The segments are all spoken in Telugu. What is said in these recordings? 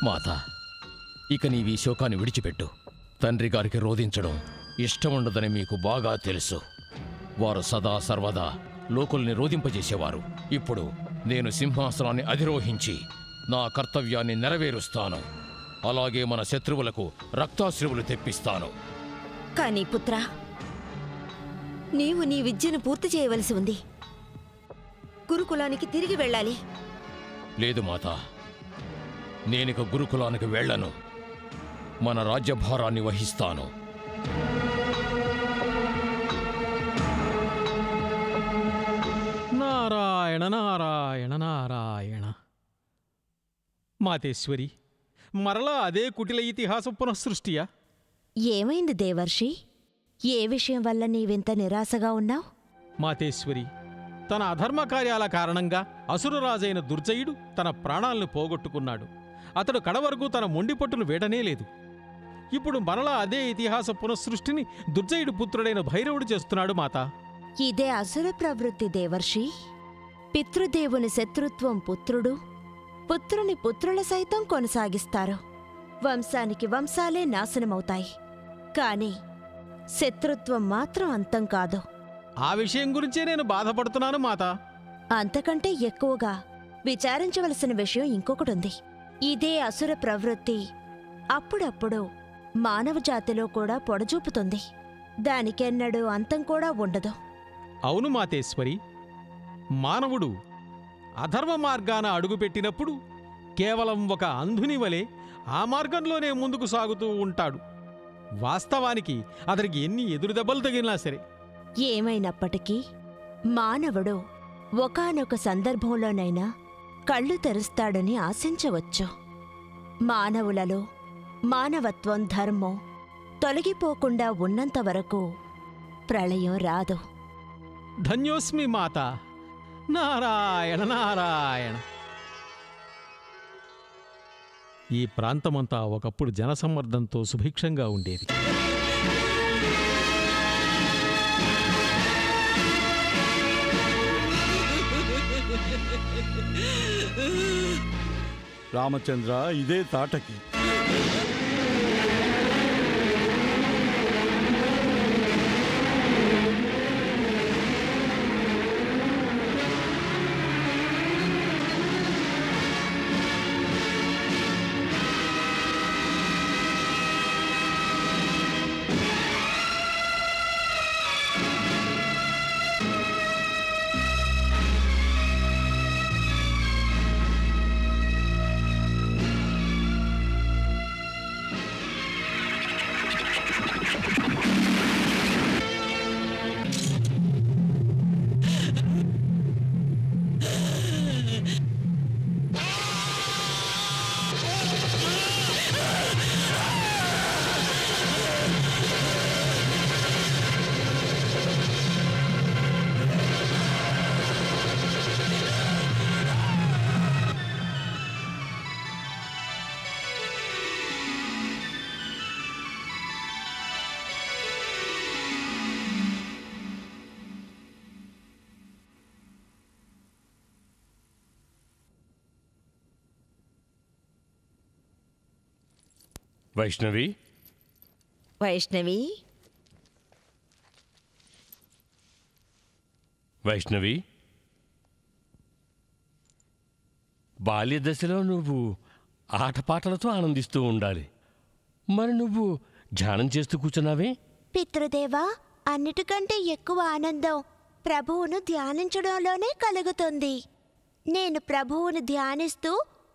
మాత, ఇక నీవి శోకాన్ని విడిచిపెట్టు. తండ్రి గారికి రోధించడం ఇష్టముండదని మీకు బాగా తెలుసు. వారు సదా సర్వదా లోకుల్ని రోధింపజేసేవారు. ఇప్పుడు నేను సింహాసనాన్ని అధిరోహించి నా కర్తవ్యాన్ని నెరవేరుస్తాను. అలాగే మన శత్రువులకు రక్తాశ్రువులు తెప్పిస్తాను. కానీ పుత్ర, నీవు నీ విద్యను పూర్తి చేయవలసి ఉంది. గురుకులానికి తిరిగి వెళ్ళాలి. లేదు మాత, నేనిక గురుకులానికి వెళ్ళను. మన రాజ్యభారాన్ని వహిస్తాను. నారాయణ నారాయణ నారాయణ. మాతేశ్వరి, మరలా అదే కుటిల ఇతిహాసం పునఃసృష్టియా? ఏమైంది దేవర్షి? ఏ విషయం వల్ల నీవింత నిరాశగా ఉన్నావు? మాతేశ్వరి, తన అధర్మ కార్యాల కారణంగా అసురరాజైన దుర్జయుడు తన ప్రాణాలను పోగొట్టుకున్నాడు. అతడు కడవరకు తన మొండిపట్టును వేడనే లేదు. ఇప్పుడు మరలా అదే ఇతిహాస పునఃసృష్టిని దుర్జయుడు పుత్రుడైన భైరవుడు చేస్తున్నాడు మాత. ఇదే అసుర ప్రవృత్తి దేవర్షి. పితృదేవుని శత్రుత్వం పుత్రుడు, పుత్రుని పుత్రుల సైతం కొనసాగిస్తారు. వంశానికి వంశాలే నాశనమవుతాయి. కాని శత్రుత్వం మాత్రం అంతం కాదు. ఆ విషయం గురించే నేను బాధపడుతున్నాను మాత. అంతకంటే ఎక్కువగా విచారించవలసిన విషయం ఇంకొకటుంది. ఇదే అసుర ప్రవృత్తి అప్పుడప్పుడు మానవ జాతిలో కూడా పొడజూపుతుంది. దానికెన్నడూ అంతం కూడా ఉండదు. అవును మాతేశ్వరి, మానవుడు అధర్మ మార్గాన అడుగుపెట్టినప్పుడు కేవలం ఒక అంధుని వలె ఆ మార్గంలోనే ముందుకు సాగుతూ ఉంటాడు. వాస్తవానికి అతనికి ఎన్ని ఎదురుదెబ్బలు తగిలినా సరే. ఏమైనప్పటికీ మానవుడు ఒకానొక సందర్భంలోనైనా కళ్ళు తెరుస్తాడని ఆశించవచ్చు. మానవులలో మానవత్వం, ధర్మం తొలగిపోకుండా ఉన్నంతవరకు ప్రళయం రాదు. ధన్యోస్మి మాత. నారాయణ నారాయణ. ఈ ప్రాంతమంతా ఒకప్పుడు జనసమ్మర్దంతో సుభిక్షంగా ఉండేది. రామచంద్ర, ఇదే తాటకి. వైష్ణవి, వైష్ణవి, వైష్ణవి, బాల్యదశలో నువ్వు ఆటపాటలతో ఆనందిస్తూ ఉండాలి. మరి నువ్వు ధ్యానం చేస్తూ కూర్చున్నావే? పితృదేవా, అన్నిటికంటే ఎక్కువ ఆనందం ప్రభువును ధ్యానించడంలోనే కలుగుతుంది. నేను ప్రభువును ధ్యానిస్తూ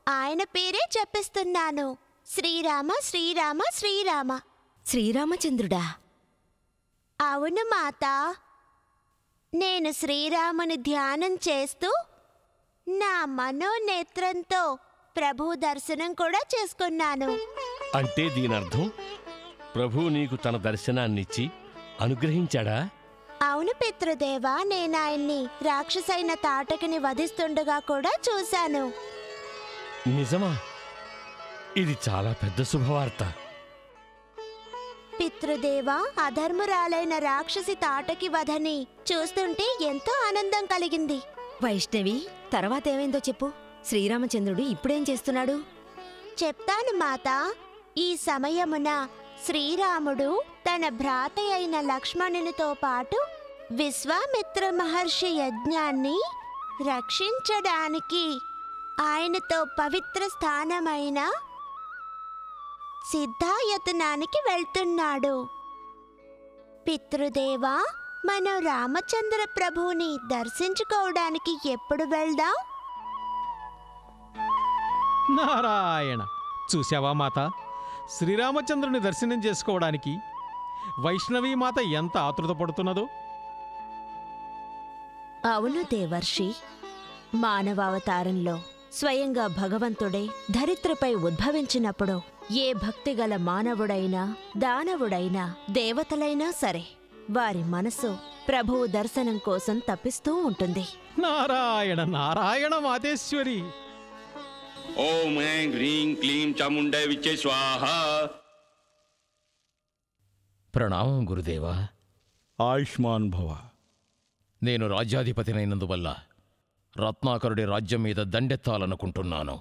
ఆయన పేరే చెప్పిస్తున్నాను. శ్రీరామ శ్రీరామ శ్రీరామ. శ్రీరామచంద్రుడా? అవును మాతా. నేను శ్రీరాముని ధ్యానం చేస్తూ నా మనోనేత్రంతో ప్రభు దర్శనం కూడా చేసుకున్నాను. అంటే దీనర్థం ప్రభు నీకు తన దర్శనాన్నిచ్చి అనుగ్రహించాడా? అవును పితృదేవా, నేనాయన్ని రాక్షసైన తాటకిని వధిస్తుండగా కూడా చూశాను. నిజమా? ఇది చాలా పెద్ద శుభవార్త. పితృదేవా, అధర్మురాలైన రాక్షసి తాటకి వధని చూస్తుంటే ఎంతో ఆనందం కలిగింది. వైష్ణవి, తర్వాతేమైందో చెప్పు. శ్రీరామచంద్రుడు ఇప్పుడేం చేస్తున్నాడు? చెప్తాను మాతా. ఈ సమయమున శ్రీరాముడు తన భ్రాత అయిన లక్ష్మణునితో పాటు విశ్వామిత్ర మహర్షి యజ్ఞాన్ని రక్షించడానికి ఆయనతో పవిత్ర స్థానమైన సిద్ధాయతనానికి వెళ్తున్నాడు. పితృదేవా, మనం రామచంద్ర ప్రభువుని దర్శించుకోవడానికి ఎప్పుడు వెళ్దాం? నారాయణ! చూశావా మాత, శ్రీరామచంద్రుని దర్శనం చేసుకోవడానికి వైష్ణవీ మాత ఎంత ఆతృత పడుతున్నదో. అవును దేవర్షి. మానవావతారంలో స్వయంగా భగవంతుడే ధరిత్రిపై ఉద్భవించినప్పుడు ఏ భక్తిగల మానవుడైనా, దానవుడైనా, దేవతలైనా సరే వారి మనసు ప్రభువు దర్శనం కోసం తప్పిస్తూ ఉంటుంది. నారాయణ నారాయణ మాతేశ్వరి! ఓం ఐం హ్రీం క్లీం చాముండే విచ్చే స్వాహ. ప్రణామం గురుదేవా. ఆయుష్మాన్ భవ. నేను రాజ్యాధిపతినైనందువల్ల రత్నాకరుడి రాజ్యం మీద దండెత్తాలనుకుంటున్నాను.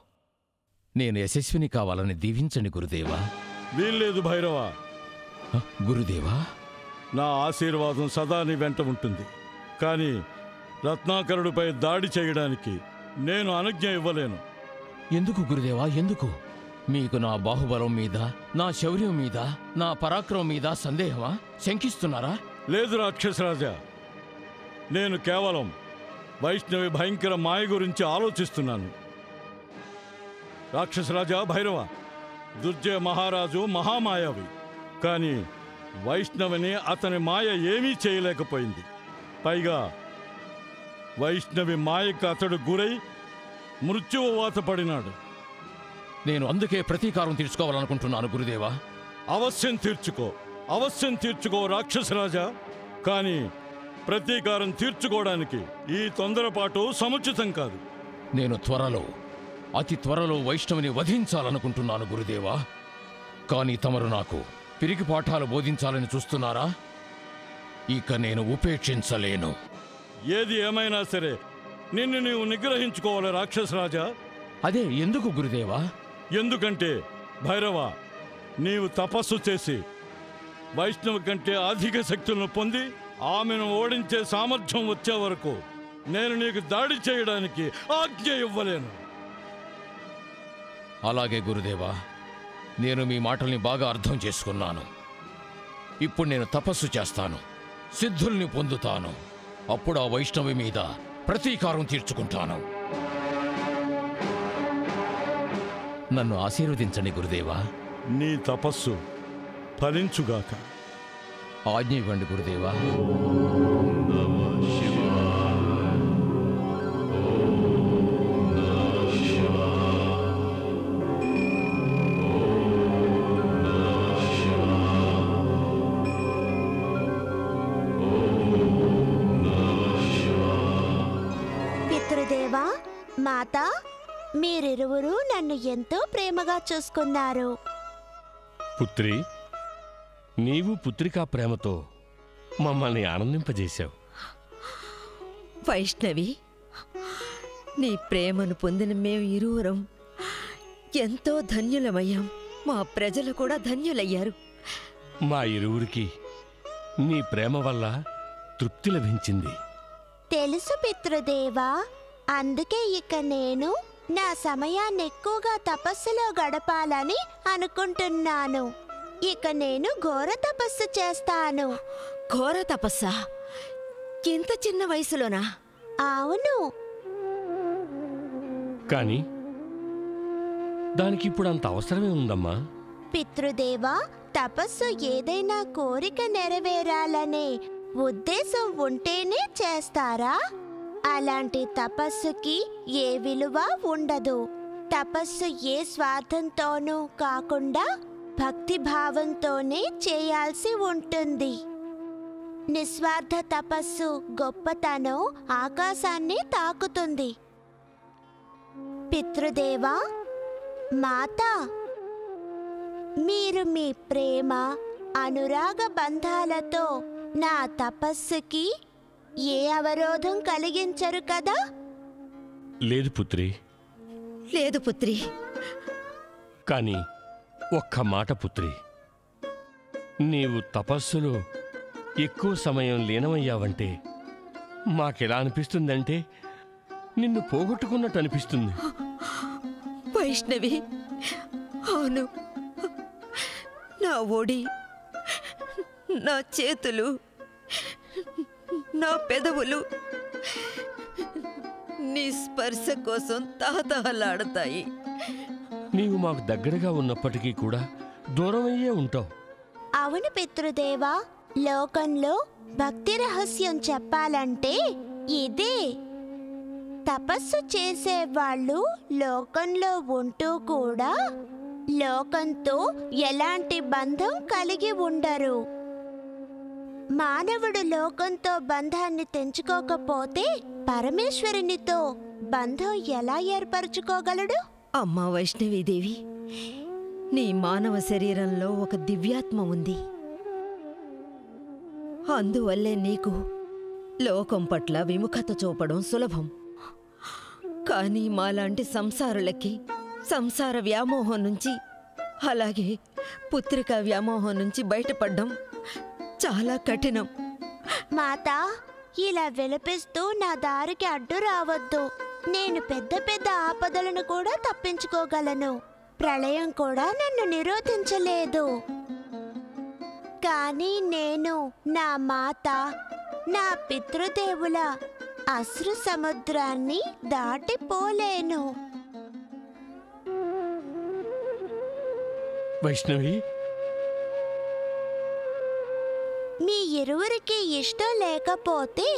నేను యశస్విని కావాలని దీవించండి గురుదేవా. వీల్లేదు భైరవ. గురుదేవా, నా ఆశీర్వాదం సదా నీ వెంట ఉంటుంది. కానీ రత్నాకరుడిపై దాడి చేయడానికి నేను అనుజ్ఞ ఇవ్వలేను. ఎందుకు గురుదేవా, ఎందుకు? మీకు నా బాహుబలం మీద, నా శౌర్యం మీద, నా పరాక్రమం మీద సందేహమా? శంకిస్తున్నారా? లేదు రాక్షసరాజా, నేను కేవలం వైష్ణవి భయంకర మాయ గురించి ఆలోచిస్తున్నాను. రాక్షసరాజా భైరవ, దుర్జయ మహారాజు మహామాయావి. కానీ వైష్ణవిని అతని మాయ ఏమీ చేయలేకపోయింది. పైగా వైష్ణవి మాయకు అతడు గురై మృత్యువు వాత పడినాడు. నేను అందుకే ప్రతీకారం తీర్చుకోవాలనుకుంటున్నాను గురుదేవా. అవశ్యం తీర్చుకో, అవశ్యం తీర్చుకో రాక్షసరాజా. కానీ ప్రతీకారం తీర్చుకోవడానికి ఈ తొందరపాటు సముచితం కాదు. నేను అతి త్వరలో వైష్ణవిని వధించాలనుకుంటున్నాను గురుదేవా. కానీ తమరు నాకు పిరికి పాఠాలు బోధించాలని చూస్తున్నారా? ఇక నేను ఉపేక్షించలేను. ఏది ఏమైనా సరే నిన్ను నీవు నిగ్రహించుకోవాలి రాక్షసరాజా. అదే ఎందుకు గురుదేవా? ఎందుకంటే భైరవ, నీవు తపస్సు చేసి వైష్ణవి కంటే అధిక శక్తులను పొంది ఆమెను ఓడించే సామర్థ్యం వచ్చే వరకు నేను నీకు దాడి చేయడానికి ఆజ్ఞ ఇవ్వలేను. అలాగే గురుదేవా, నేను మీ మాటల్ని బాగా అర్థం చేసుకున్నాను. ఇప్పుడు నేను తపస్సు చేస్తాను, సిద్ధుల్ని పొందుతాను. అప్పుడు ఆ వైష్ణవి మీద ప్రతీకారం తీర్చుకుంటాను. నన్ను ఆశీర్వదించండి గురుదేవా. నీ తపస్సు ఫలించుగాక. ఆజ్ఞ ఇవ్వండి గురుదేవా. పితృదేవా, మాతా, మీరిరువురు నన్ను ఎంతో ప్రేమగా చూసుకున్నారు. పుత్రి, నీవు పుత్రికా ప్రేమతో మమ్మల్ని ఆనందింపజేశావు. వైష్ణవి, నీ ప్రేమను పొందిన మేము ఇరువురం ఎంతో ధన్యులమయ్యాం. మా ప్రజలు కూడా ధన్యులయ్యారు. మా ఇరువురికి నీ ప్రేమ వల్ల తృప్తి లభించింది. తెలుసు పితృదేవా. అందుకే ఇక నేను నా సమయాన్ని ఎక్కువగా తపస్సులో గడపాలని అనుకుంటున్నాను. ఇక నేను ఘోర తపస్సు చేస్తాను. ఘోర తపస్సా? ఇంత చిన్న వయసులోనా? అవును. కాని దానికి ఇప్పుడు అంత అవసరమే ఉందమ్మా. పితృదేవా, తపస్సు ఏదైనా కోరిక నెరవేరాలనే ఉద్దేశం ఉంటేనే చేస్తారా? అలాంటి తపస్సుకి ఏ విలువ ఉండదు. తపస్సు ఏ స్వార్థంతోనూ కాకుండా భక్తిభావంతోనే చేయాల్సి ఉంటుంది. నిస్వార్థ తపస్సు గొప్పతనం ఆకాశాన్ని తాకుతుంది. పితృదేవా, మాతా, మీరు మీ ప్రేమ, అనురాగ బంధాలతో నా తపస్సుకి ఏ అవరోధం కలిగించరు కదా? లేదు పుత్రి. లేదు పుత్రి. కానీ ఒక్క మాట పుత్రి, నీవు తపస్సులో ఎక్కువ సమయం లీనమయ్యావంటే మాకెలా అనిపిస్తుందంటే నిన్ను పోగొట్టుకున్నట్టు అనిపిస్తుంది. వైష్ణవి, అవును, నా ఒడి, నా చేతులు, నా పెదవులు నీ స్పర్శ కోసం తహతహలాడతాయి. నీవు మాకు దగ్గరగా ఉన్నప్పటికీ కూడా దూరమయ్యే ఉంటావు. అవును పితృదేవా, లోకంలో భక్తి రహస్యం చెప్పాలంటే ఇదే. తపస్సు చేసేవాళ్ళు లోకంలో ఉంటూ కూడా లోకంతో ఎలాంటి బంధం కలిగి ఉండరు. మానవుడు లోకంతో బంధాన్ని తెంచుకోకపోతే పరమేశ్వరునితో బంధం ఎలా ఏర్పరచుకోగలడు? అమ్మా వైష్ణవీదేవి, నీ మానవ శరీరంలో ఒక దివ్యాత్మ ఉంది. అందువల్లే నీకు లోకం పట్ల విముఖత చూపడం సులభం. కానీ మాలాంటి సంసారులకి సంసార వ్యామోహం నుంచి, అలాగే పుత్రిక వ్యామోహం నుంచి బయటపడ్డం చాలా కఠినం. మాతా, ఇలా విలపిస్తూ నా దారికి అడ్డు రావద్దు. నేను పెద్ద పెద్ద ఆపదలను కూడా తప్పించుకోగలను. ప్రళయం కూడా నన్ను నిరోధించలేదు. కానీ నేను నా మాత, నా పితృదేవుల అశ్రు సముద్రాన్ని దాటిపోలేను. వైష్ణవి, మీ ఇరువురికి ఇష్టం లేకపోతే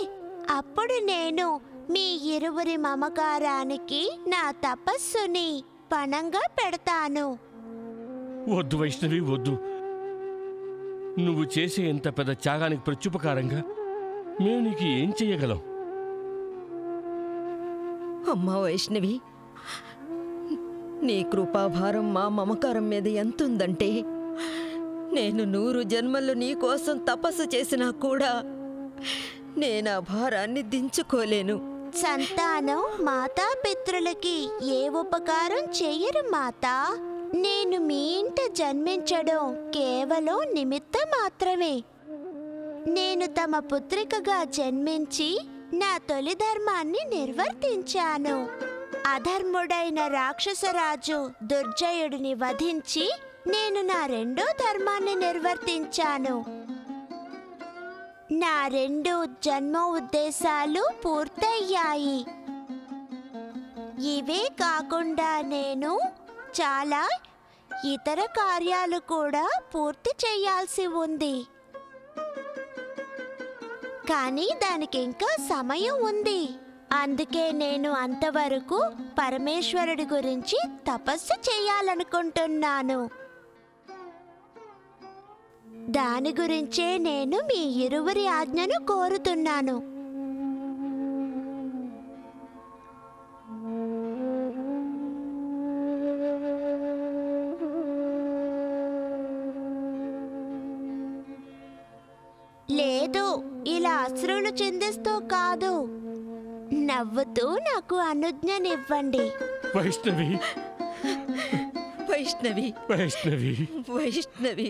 అప్పుడు నేను మీ ఇరువురి మమకారానికి నా తపస్సుని పణంగా పెడతాను. వద్దు వైష్ణవి, వద్దు. నువ్వు చేసే ఇంత పెద్ద త్యాగానికి ప్రత్యుపకారంగా మేము నీకు ఏం చెయ్యగలం? అమ్మా వైష్ణవి, నీ కృపాభారం మా మమకారం మీద ఎంతుందంటే నేను 100 జన్మలు నీ కోసం తపస్సు చేసినా కూడా నేను ఆ భారాన్ని దించుకోలేను. సంతానం మాతాపితృలకి ఏ ఉపకారం చెయ్యరు మాతా. నేను మీ ఇంట జన్మించడం కేవలం నిమిత్తం మాత్రమే. నేను తమ పుత్రికగా జన్మించి నా తొలి ధర్మాన్ని నిర్వర్తించాను. అధర్ముడైన రాక్షసరాజు దుర్జయుడిని వధించి నేను నా 2వ ధర్మాన్ని నిర్వర్తించాను. నా 2 జన్మ ఉద్దేశాలు పూర్తయ్యాయి. ఇవే కాకుండా నేను చాలా ఇతర కార్యాలు కూడా పూర్తి చేయాల్సి ఉంది. కానీ దానికి ఇంకా సమయం ఉంది. అందుకే నేను అంతవరకు పరమేశ్వరుడి గురించి తపస్సు చేయాలనుకుంటున్నాను. దాని గురించే నేను మీ ఇరువురి ఆజ్ఞను కోరుతున్నాను. లేదు, ఇలా అశ్రులు చిందిస్తూ కాదు, నవ్వుతూ నాకు అనుజ్ఞనివ్వండి. వైష్ణవి, వైష్ణవి, వైష్ణవి, వైష్ణవి.